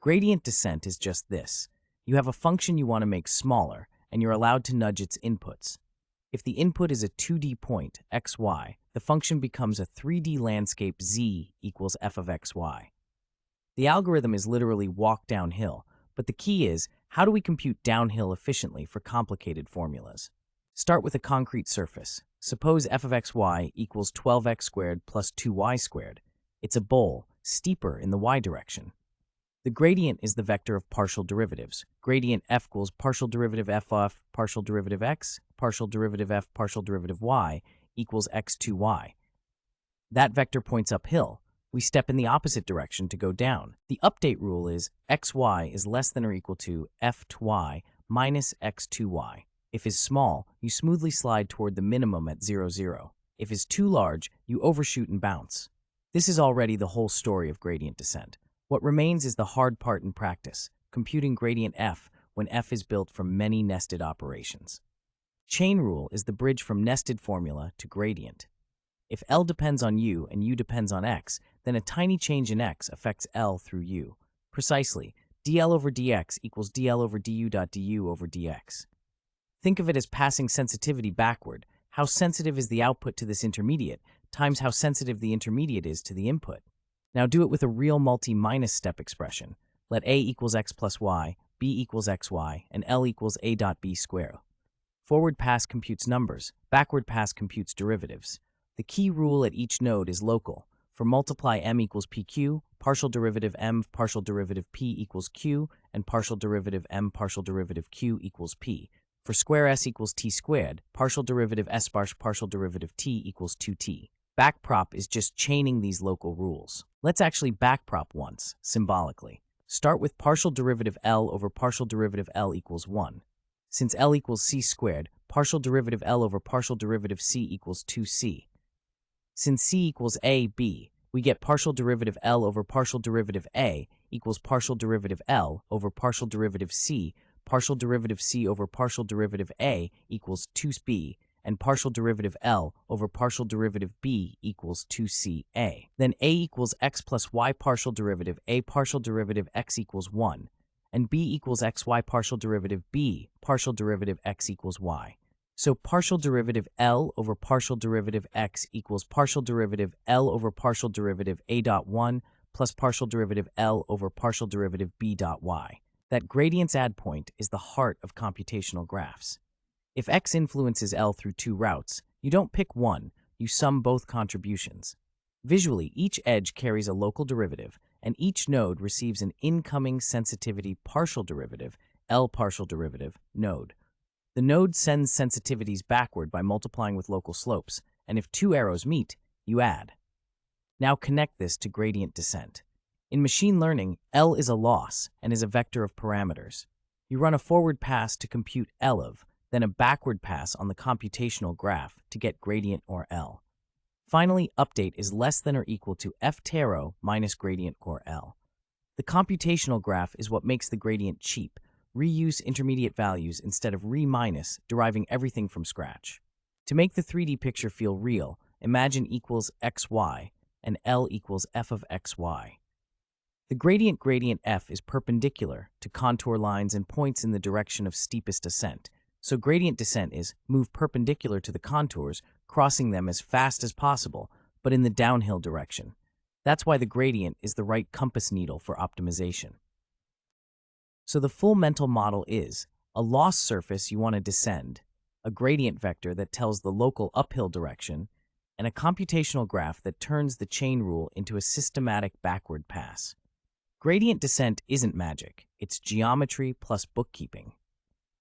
Gradient descent is just this. You have a function you want to make smaller, and you're allowed to nudge its inputs. If the input is a 2D point, xy, the function becomes a 3D landscape z equals f of xy. The algorithm is literally walk downhill, but the key is, how do we compute downhill efficiently for complicated formulas? Start with a concrete surface. Suppose f of xy equals 12x squared plus 2y squared. It's a bowl, steeper in the y direction. The gradient is the vector of partial derivatives. Gradient f equals partial derivative f of partial derivative x, partial derivative f partial derivative y equals x2y. That vector points uphill. We step in the opposite direction to go down. The update rule is xy is less than or equal to f2y minus x2y. If is small, you smoothly slide toward the minimum at 0, 0. If is too large, you overshoot and bounce. This is already the whole story of gradient descent. What remains is the hard part in practice, computing gradient f when f is built from many nested operations. Chain rule is the bridge from nested formula to gradient. If L depends on U and U depends on X, then a tiny change in X affects L through U. Precisely, dl over dx equals dl over du dot du over dx. Think of it as passing sensitivity backward. How sensitive is the output to this intermediate times how sensitive the intermediate is to the input. Now do it with a real multi-minus step expression. Let A equals x plus y, B equals xy, and L equals A dot B squared. Forward pass computes numbers, backward pass computes derivatives. The key rule at each node is local. For multiply m equals pq, partial derivative m partial derivative p equals q, and partial derivative m partial derivative q equals p. For square s equals t squared, partial derivative s partial derivative t equals 2t. Backprop is just chaining these local rules. Let's actually backprop once, symbolically. Start with partial derivative L over partial derivative L equals 1. Since L equals c squared, partial derivative L over partial derivative c equals 2c. Since c equals a, b, we get partial derivative L over partial derivative a equals partial derivative L over partial derivative c over partial derivative a equals 2b, and partial derivative L over partial derivative b equals 2ca. Then a equals x plus y partial derivative a partial derivative x equals 1, and b equals xy partial derivative b partial derivative x equals y. So partial derivative L over partial derivative x equals partial derivative L over partial derivative a dot 1 plus partial derivative L over partial derivative b dot y. That gradient's add point is the heart of computational graphs. If x influences L through two routes, you don't pick one, you sum both contributions. Visually, each edge carries a local derivative, and each node receives an incoming sensitivity partial derivative, L partial derivative, node. The node sends sensitivities backward by multiplying with local slopes, and if two arrows meet, you add. Now connect this to gradient descent. In machine learning, L is a loss and is a vector of parameters. You run a forward pass to compute L of, then a backward pass on the computational graph to get gradient or L. Finally, update is less than or equal to f taro minus gradient or L. The computational graph is what makes the gradient cheap. Reuse intermediate values instead of re-minus, deriving everything from scratch. To make the 3D picture feel real, imagine equals xy and L equals f of xy. The gradient f is perpendicular to contour lines and points in the direction of steepest ascent. So gradient descent is move perpendicular to the contours, crossing them as fast as possible, but in the downhill direction. That's why the gradient is the right compass needle for optimization. So the full mental model is a lost surface you want to descend, a gradient vector that tells the local uphill direction, and a computational graph that turns the chain rule into a systematic backward pass. Gradient descent isn't magic, it's geometry plus bookkeeping.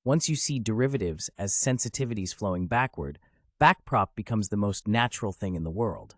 Once you see derivatives as sensitivities flowing backward, backprop becomes the most natural thing in the world.